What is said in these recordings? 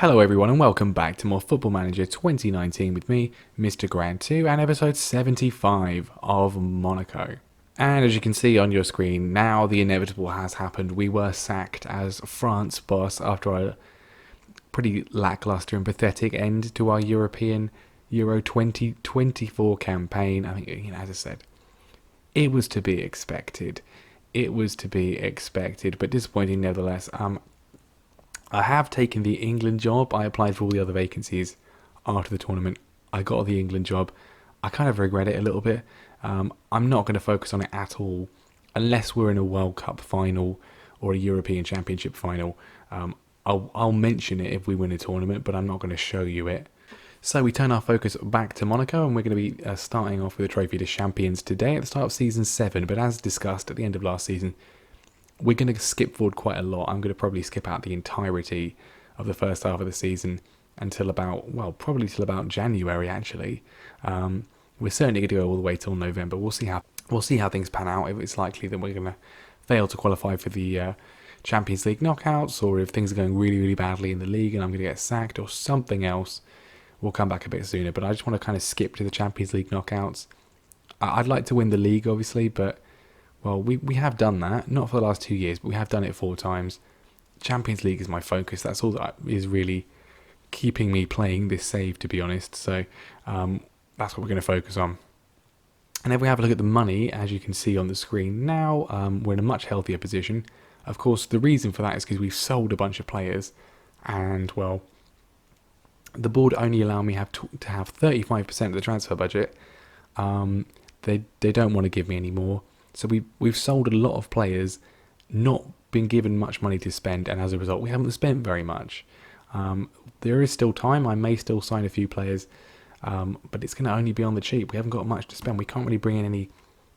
Hello everyone and welcome back to more Football Manager 2019 with me, Mr. Grant 2 and episode 75 of Monaco. And as you can see on your screen, now the inevitable has happened. We were sacked as France boss after a pretty lackluster and pathetic end to our European Euro 2024 campaign. I think, as I said, it was to be expected. But disappointing nevertheless. I have taken the England job. I applied for all the other vacancies after the tournament. I got the England job. I kind of regret it a little bit. I'm not going to focus on it at all unless we're in a World Cup final or a European Championship final. I'll mention it if we win a tournament, but I'm not going to show you it. So we turn our focus back to Monaco, and we're going to be starting off with a Trophy to Champions today at the start of Season 7. But as discussed at the end of last season, we're going to skip forward quite a lot. I'm going to probably skip out the entirety of the first half of the season until probably till about January, actually. We're certainly going to go all the way till November. We'll see how things pan out. If it's likely that we're going to fail to qualify for the Champions League knockouts, or if things are going really, really badly in the league and I'm going to get sacked or something else, we'll come back a bit sooner. But I just want to kind of skip to the Champions League knockouts. I'd like to win the league, obviously, but we have done that. Not for the last 2 years, but we have done it 4 times. Champions League is my focus. That's all that is really keeping me playing this save, to be honest. So that's what we're going to focus on. And if we have a look at the money, as you can see on the screen now, we're in a much healthier position. Of course, the reason for that is because we've sold a bunch of players. And, the board only allow me to have 35% of the transfer budget. They don't want to give me any more. So we've sold a lot of players, not been given much money to spend, and as a result, we haven't spent very much. There is still time. I may still sign a few players, but it's going to only be on the cheap. We haven't got much to spend. We can't really bring in any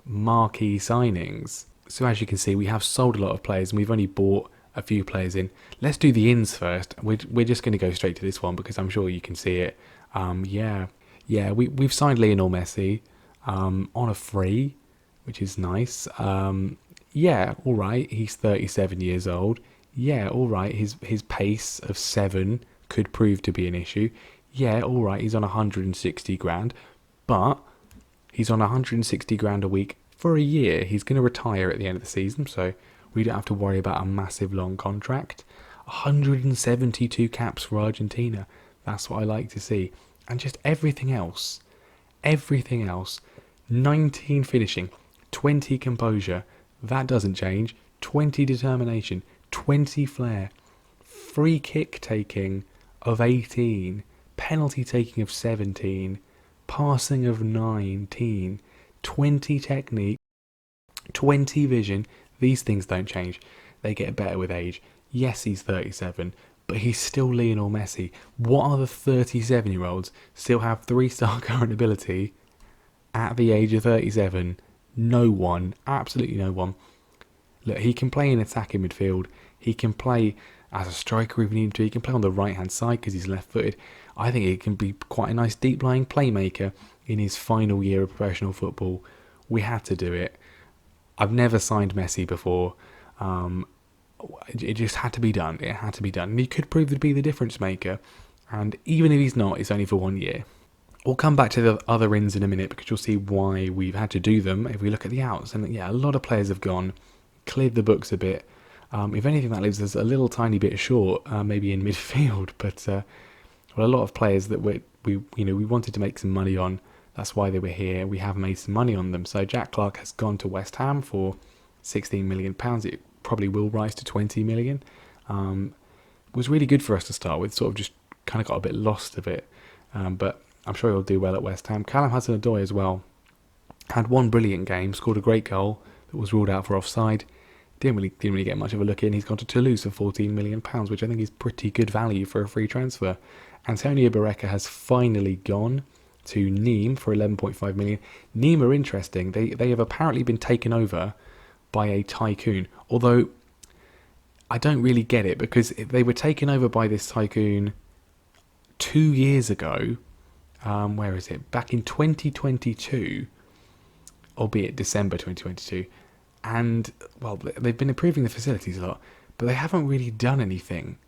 marquee signings. So as you can see, we have sold a lot of players, and we've only bought a few players in. Let's do the ins first. We're just going to go straight to this one because I'm sure you can see it. We've signed Lionel Messi on a free, which is nice. Alright, he's 37 years old. Alright, his pace of 7 could prove to be an issue. Alright, he's on 160 grand, but he's on 160 grand a week for a year. He's going to retire at the end of the season, so we don't have to worry about a massive long contract. 172 caps for Argentina. That's what I like to see. And just everything else. 19 finishing. 20 composure, that doesn't change. 20 determination, 20 flair, free kick taking of 18, penalty taking of 17, passing of 19, 20 technique, 20 vision. These things don't change. They get better with age. Yes, he's 37, but he's still Lionel Messi. What other 37-year-olds still have 3-star current ability at the age of 37? No one, absolutely no one. Look, he can play in attacking midfield. He can play as a striker if we need him to. He can play on the right-hand side because he's left-footed. I think he can be quite a nice deep-lying playmaker in his final year of professional football. We had to do it. I've never signed Messi before. It just had to be done. It had to be done. And he could prove to be the difference maker. And even if he's not, it's only for 1 year. We'll come back to the other ins in a minute because you'll see why we've had to do them if we look at the outs. And a lot of players have gone, cleared the books a bit. If anything, that leaves us a little tiny bit short, maybe in midfield. But a lot of players that we wanted to make some money on. That's why they were here. We have made some money on them. So Jack Clark has gone to West Ham for £16 million. It probably will rise to 20 million. Was really good for us to start with. Sort of just kind of got a bit lost of it. But I'm sure he'll do well at West Ham. Callum Hudson-Odoi as well. Had one brilliant game, scored a great goal that was ruled out for offside. Didn't really get much of a look in. He's gone to Toulouse for £14 million, which I think is pretty good value for a free transfer. Antonio Barreca has finally gone to Nîmes for 11.5 million. Nîmes are interesting. They have apparently been taken over by a tycoon, although I don't really get it because they were taken over by this tycoon 2 years ago. Where is it? Back in 2022, albeit December 2022. And, they've been improving the facilities a lot, but they haven't really done anything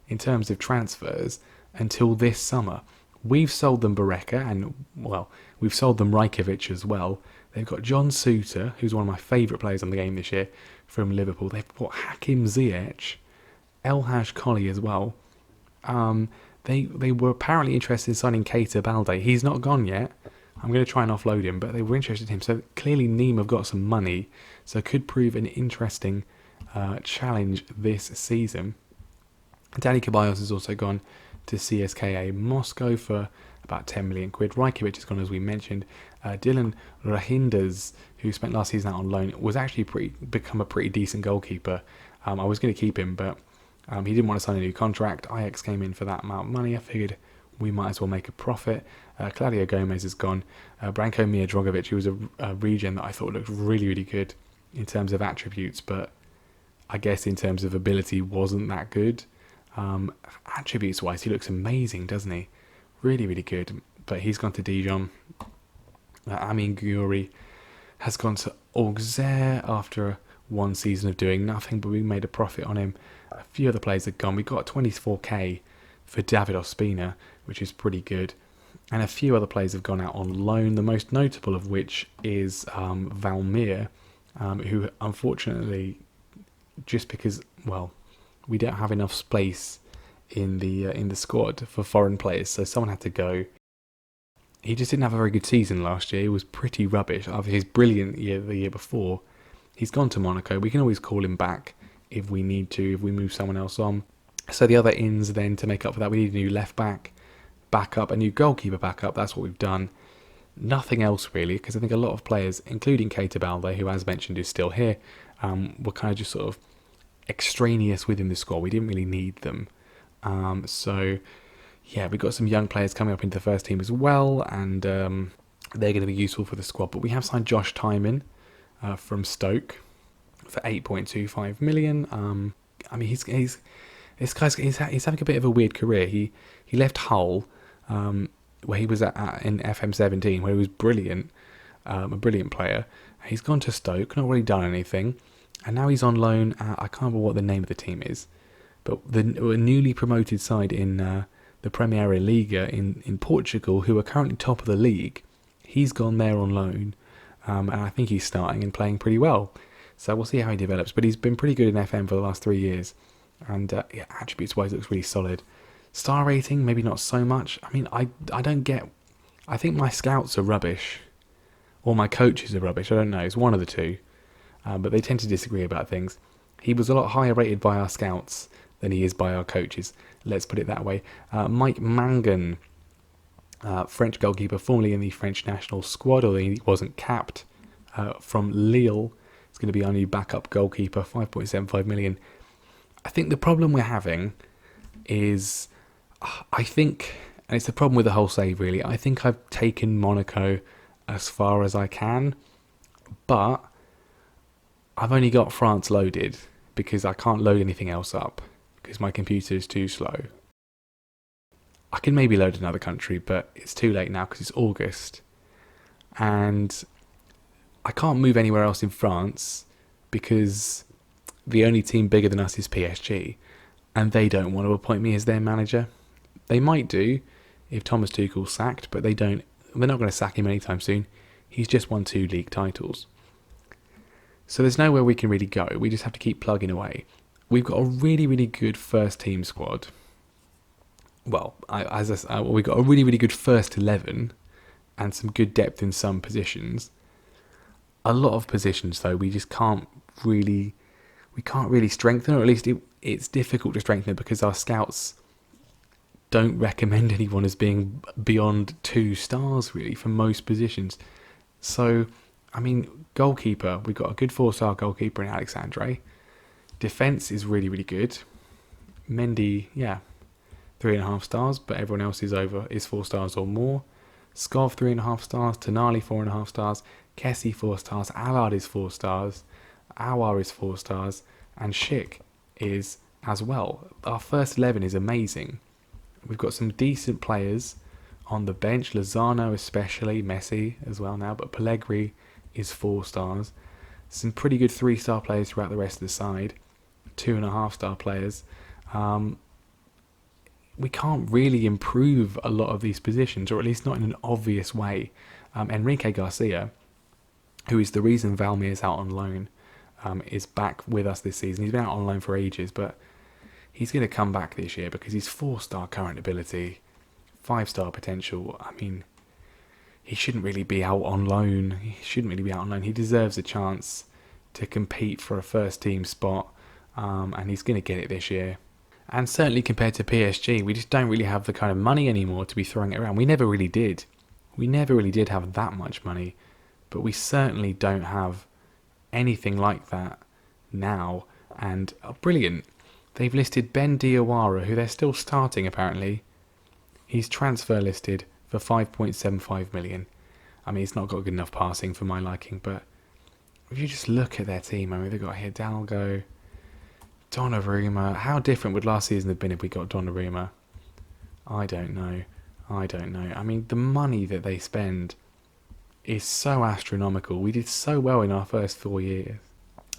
in terms of transfers until this summer. We've sold them Bareka and, well, we've sold them Rajkovic as well. They've got John Suter, who's one of my favourite players on the game this year, from Liverpool. They've bought Hakim Ziyech, Elhaj Colley as well. They were apparently interested in signing Keita Balde. He's not gone yet. I'm going to try and offload him, but they were interested in him. So clearly Nîmes have got some money, so it could prove an interesting challenge this season. Danny Ceballos has also gone to CSKA Moscow for about 10 million quid. Rajkovic has gone, as we mentioned. Dylan Rahinders, who spent last season out on loan, was actually become a pretty decent goalkeeper. I was going to keep him, but he didn't want to sign a new contract. Ajax came in for that amount of money. I figured we might as well make a profit. Claudio Gomez has gone. Branko Miodrogovic, who was a regen that I thought looked really, really good in terms of attributes, but I guess in terms of ability wasn't that good. Attributes-wise, he looks amazing, doesn't he? Really, really good. But he's gone to Dijon. Amin Gyouri has gone to Auxerre after one season of doing nothing, but we made a profit on him. A few other players have gone. We got 24k for David Ospina, which is pretty good. And a few other players have gone out on loan, the most notable of which is Valmir, who unfortunately, just because, well, we don't have enough space in the squad for foreign players, so someone had to go. He just didn't have a very good season last year. He was pretty rubbish after his brilliant year the year before. He's gone to Monaco. We can always call him back if we need to, if we move someone else on. So the other ins then, to make up for that, we need a new left back, backup, a new goalkeeper backup. That's what we've done. Nothing else really, because I think a lot of players, including Keita Balde, who as mentioned is still here, were kind of just sort of extraneous within the squad. We didn't really need them. So yeah, we've got some young players coming up into the first team as well, and they're going to be useful for the squad. But we have signed Josh Tymon from Stoke for 8.25 million. I mean, he's having a bit of a weird career. He left Hull, where he was in FM19, where he was brilliant, a brilliant player. He's gone to Stoke, not really done anything, and now he's on loan at, I can't remember what the name of the team is, but a newly promoted side in the Premier Liga in Portugal, who are currently top of the league. He's gone there on loan, and I think he's starting and playing pretty well. So we'll see how he develops. But he's been pretty good in FM for the last 3 years, and yeah, attributes-wise, looks really solid. Star rating, maybe not so much. I mean, I don't get. I think my scouts are rubbish, or my coaches are rubbish. I don't know. It's one of the two, but they tend to disagree about things. He was a lot higher rated by our scouts than he is by our coaches. Let's put it that way. Mike Mangan, French goalkeeper, formerly in the French national squad, although he wasn't capped, from Lille. It's going to be our new backup goalkeeper, 5.75 million. I think the problem we're having is, I think, and it's the problem with the whole save really, I think I've taken Monaco as far as I can, but I've only got France loaded because I can't load anything else up because my computer is too slow. I can maybe load another country, but it's too late now because it's August, and I can't move anywhere else in France because the only team bigger than us is PSG, and they don't want to appoint me as their manager. They might do if Thomas Tuchel's sacked, but they don't. They're not going to sack him anytime soon. He's just won 2 league titles. So there's nowhere we can really go. We just have to keep plugging away. We've got a really, really good first team squad. Well, we've got a really, really good first 11 and some good depth in some positions. A lot of positions, though, we just can't really strengthen, or at least it's difficult to strengthen because our scouts don't recommend anyone as being beyond 2 stars, really, for most positions. So, I mean, goalkeeper, we've got a good 4-star goalkeeper in Alexandre. Defence is really, really good. Mendy, 3.5 stars, but everyone else is 4 stars or more. Skov, 3.5 stars. Tonali, 4.5 stars. Kessie, 4 stars. Allard is 4 stars. Awar is 4 stars. And Schick is as well. Our first 11 is amazing. We've got some decent players on the bench. Lozano especially. Messi as well now. But Pellegrini is 4 stars. Some pretty good 3-star players throughout the rest of the side. 2.5-star players. we can't really improve a lot of these positions, or at least not in an obvious way. Enrique Garcia, who is the reason Valmir is out on loan, is back with us this season. He's been out on loan for ages, but he's going to come back this year because he's 4-star current ability, 5-star potential. I mean, he shouldn't really be out on loan. He deserves a chance to compete for a first team spot, and he's going to get it this year. And certainly compared to PSG, we just don't really have the kind of money anymore to be throwing it around. We never really did. We never really did have that much money, but we certainly don't have anything like that now. And brilliant. They've listed Ben Diawara, who they're still starting apparently. He's transfer listed for 5.75 million. I mean, he's not got good enough passing for my liking, but if you just look at their team, I mean, they've got Hidalgo, Donnarumma. How different would last season have been if we got Donnarumma? I don't know. I mean, the money that they spend is so astronomical. We did so well in our first 4 years.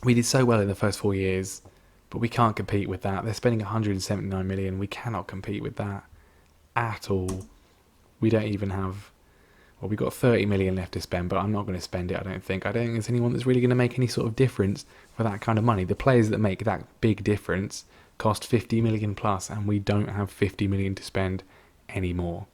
We did so well in the first 4 years, but we can't compete with that. They're spending 179 million. We cannot compete with that at all. We don't even have... Well, we've got 30 million left to spend, but I'm not going to spend it, I don't think. I don't think there's anyone that's really going to make any sort of difference for that kind of money. The players that make that big difference cost 50 million plus, and we don't have 50 million to spend anymore.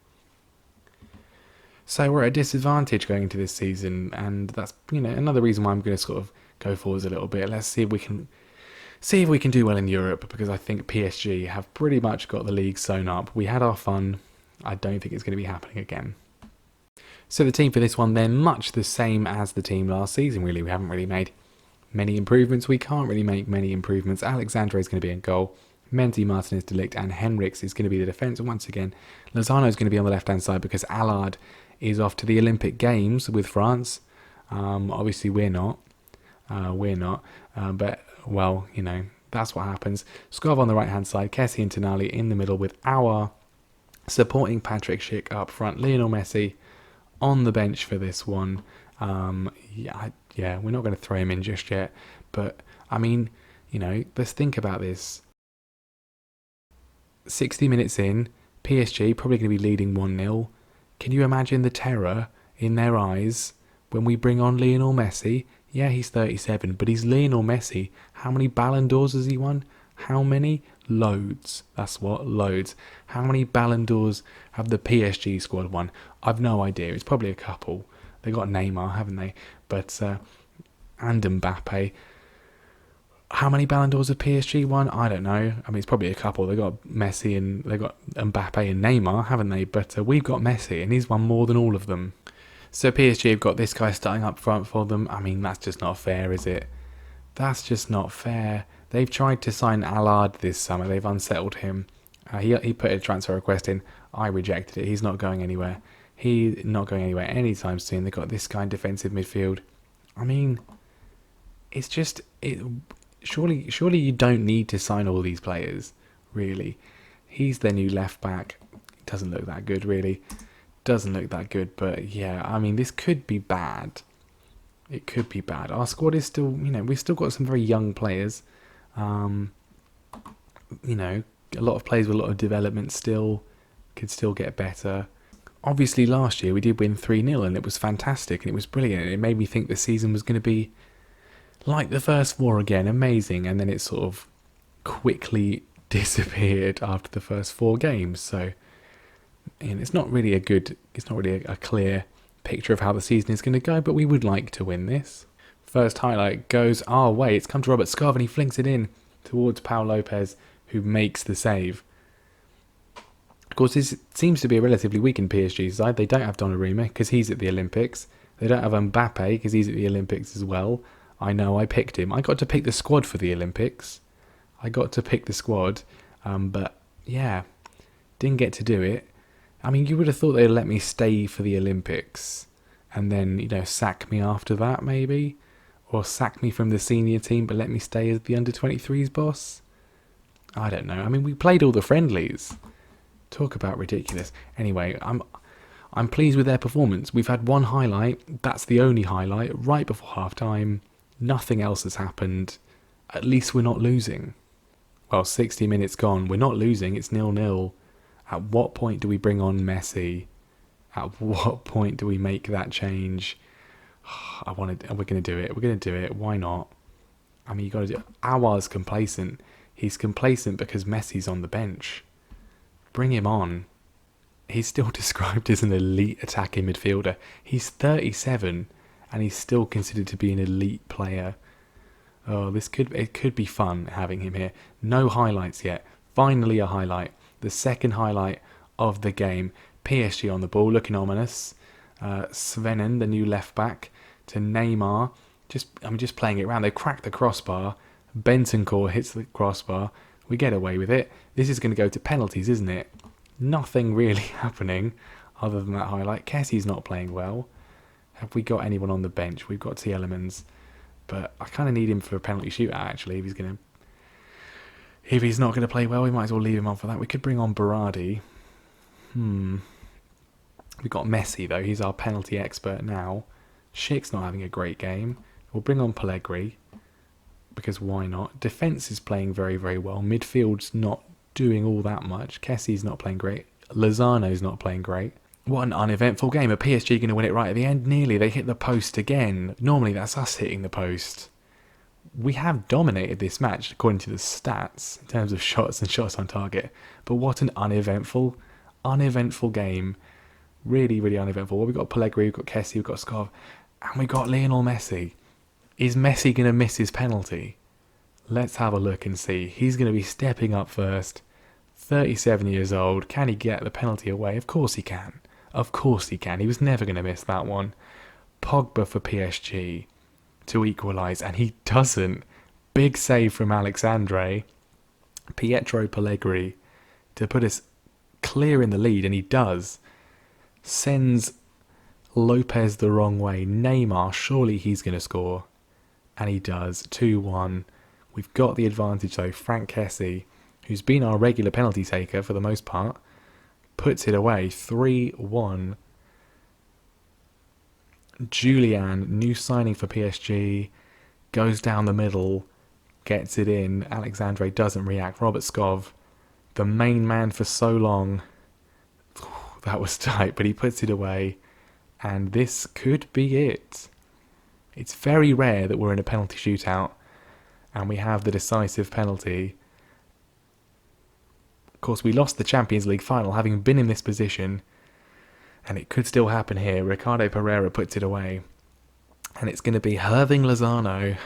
So we're at a disadvantage going into this season, and that's, you know, another reason why I'm going to sort of go forwards a little bit. Let's see if we can do well in Europe, because I think PSG have pretty much got the league sewn up. We had our fun. I don't think it's going to be happening again. So the team for this one, they're much the same as the team last season, really. We haven't really made many improvements. We can't really make many improvements. Alexandre is going to be in goal. Mendy, Martinez, De Ligt and Henriks is going to be the defence. And once again, Lozano is going to be on the left-hand side because Allard is off to the Olympic Games with France. Obviously, we're not. But, well, you know, that's what happens. Skov on the right-hand side. Kessie and Tonali in the middle with our supporting Patrick Schick up front. Lionel Messi on the bench for this one. Yeah, we're not going to throw him in just yet. But, I mean, you know, let's think about this. 60 minutes in, PSG probably going to be leading 1-0. Can you imagine the terror in their eyes when we bring on Lionel Messi? Yeah, he's 37, but he's Lionel Messi. How many Ballon d'Ors has he won? How many? Loads. That's what, loads. How many Ballon d'Ors have the PSG squad won? I've no idea. It's probably a couple. They got Neymar, haven't they? But and Mbappe. How many Ballon d'Ors have PSG won? I don't know. I mean, it's probably a couple. They got Messi and they got Mbappe and Neymar, haven't they? But we've got Messi, and he's won more than all of them. So PSG have got this guy starting up front for them. I mean, that's just not fair, is it? That's just not fair. They've tried to sign Allard this summer. They've unsettled him. He put a transfer request in. I rejected it. He's not going anywhere. He's not going anywhere anytime soon. They've got this guy in defensive midfield. I mean, it's just... Surely you don't need to sign all these players, really. He's their new left back. Doesn't look that good, really. Doesn't look that good, but yeah, I mean, this could be bad. It could be bad. Our squad is still, you know, we've still got some very young players. You know, a lot of players with a lot of development still, could still get better. Obviously, last year we did win 3-0 and it was fantastic and it was brilliant. It made me think the season was going to be like the first four again, amazing, and then it sort of quickly disappeared after the first 4 games. So, and it's not really a clear picture of how the season is going to go, but we would like to win this. First highlight goes our way. It's come to Robert Skov and he flings it in towards Pau Lopez, who makes the save. Of course, this seems to be a relatively weakened PSG side. They don't have Donnarumma because he's at the Olympics. They don't have Mbappe because he's at the Olympics as well. I know, I picked him. I got to pick the squad for the Olympics. But yeah, didn't get to do it. I mean, you would have thought they'd let me stay for the Olympics and then, you know, sack me after that maybe. Or sack me from the senior team but let me stay as the under-23s boss. I don't know. I mean, we played all the friendlies. Talk about ridiculous. Anyway, I'm pleased with their performance. We've had one highlight. That's the only highlight. Right before half-time. Nothing else has happened. At least we're not losing. Well, 60 minutes gone. We're not losing. It's 0-0. At what point do we bring on Messi? At what point do we make that change? We're going to do it. We're going to do it. Why not? I mean, you got to do it. Aouar's complacent. He's complacent because Messi's on the bench. Bring him on. He's still described as an elite attacking midfielder. He's 37 and he's still considered to be an elite player. Oh, it could be fun having him here. No highlights yet. Finally a highlight. The second highlight of the game. PSG on the ball, looking ominous. Svenen, the new left back, to Neymar. Just playing it around. They crack the crossbar. Bentancur hits the crossbar. We get away with it. This is going to go to penalties, isn't it? Nothing really happening other than that highlight. Kessie's not playing well. Have we got anyone on the bench? We've got Tielemans. But I kind of need him for a penalty shootout, actually. If he's not going to play well, we might as well leave him on for that. We could bring on Berardi. We've got Messi, though. He's our penalty expert now. Schick's not having a great game. We'll bring on Pellegrini, because why not? Defence is playing very, very well. Midfield's not doing all that much. Kessie's not playing great. Lozano's not playing great. What an uneventful game. Are PSG going to win it right at the end? Nearly. They hit the post again. Normally that's us hitting the post. We have dominated this match according to the stats in terms of shots and shots on target. But what an uneventful game. Really, really uneventful. Well, we've got Pellegrini, we've got Kessie, we've got Skov, and we've got Lionel Messi. Is Messi going to miss his penalty? Let's have a look and see. He's going to be stepping up first. 37 years old. Can he get the penalty away? Of course he can. Of course he can. He was never going to miss that one. Pogba for PSG to equalise, and he doesn't. Big save from Alexandre. Pietro Pellegrini to put us clear in the lead, and he does. Sends Lopez the wrong way. Neymar, surely he's going to score. And he does. 2-1. We've got the advantage though. Frank Kessie, who's been our regular penalty taker for the most part, puts it away. 3-1. Julian, new signing for PSG, goes down the middle, gets it in. Alexandre doesn't react. Robert Skov, the main man for so long. That was tight, but he puts it away. And this could be it. It's very rare that we're in a penalty shootout and we have the decisive penalty. Of course, we lost the Champions League final having been in this position, and it could still happen here. Ricardo Pereira puts it away, and it's going to be Hirving Lozano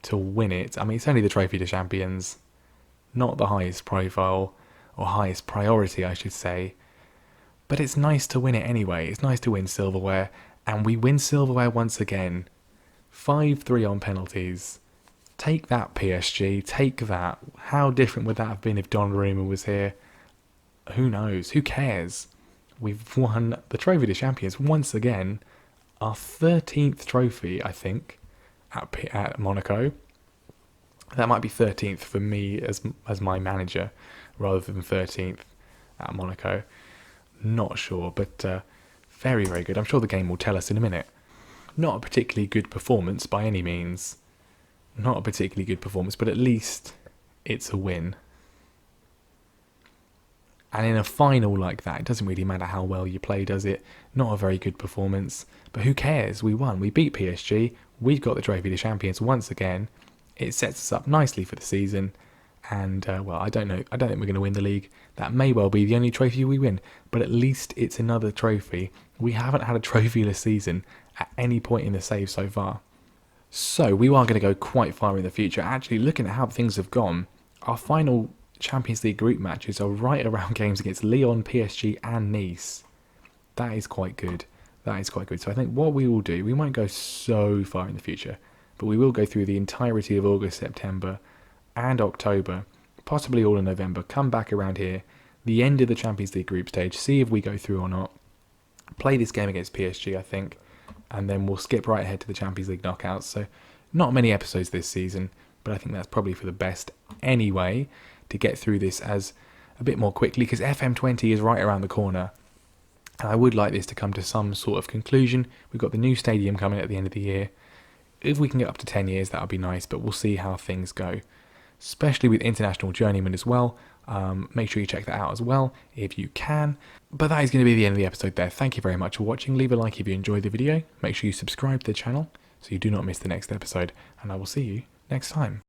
to win it. I mean, it's only the Trophy de Champions, not the highest profile, or highest priority, I should say. But it's nice to win it anyway. It's nice to win silverware, and we win silverware once again. 5-3 on penalties. Take that, PSG. Take that. How different would that have been if Donnarumma was here? Who knows? Who cares? We've won the Trophy de Champions once again. Our 13th trophy, I think, at Monaco. That might be 13th for me as my manager, rather than 13th at Monaco. Not sure, but very, very good. I'm sure the game will tell us in a minute. Not a particularly good performance by any means. Not a particularly good performance, but at least it's a win. And in a final like that, it doesn't really matter how well you play, does it? Not a very good performance, but who cares? We won. We beat PSG. We've got the Trophy de Champions once again. It sets us up nicely for the season. And, well, I don't know. I don't think we're going to win the league. That may well be the only trophy we win. But at least it's another trophy. We haven't had a trophyless season at any point in the save so far. So, we are going to go quite far in the future. Actually, looking at how things have gone, our final Champions League group matches are right around games against Lyon, PSG and Nice. That is quite good. That is quite good. So I think what we will do, we won't go so far in the future, but we will go through the entirety of August, September and October, possibly all in November, come back around here, the end of the Champions League group stage, see if we go through or not, play this game against PSG, I think, and then we'll skip right ahead to the Champions League knockouts. So not many episodes this season, but I think that's probably for the best anyway, to get through this as a bit more quickly, because FM20 is right around the corner. And I would like this to come to some sort of conclusion. We've got the new stadium coming at the end of the year. If we can get up to 10 years, that would be nice, but we'll see how things go. Especially with international journeyman as well. Make sure you check that out as well if you can. But that is going to be the end of the episode there. Thank you very much for watching. Leave a like if you enjoyed the video. Make sure you subscribe to the channel so you do not miss the next episode, and I will see you next time.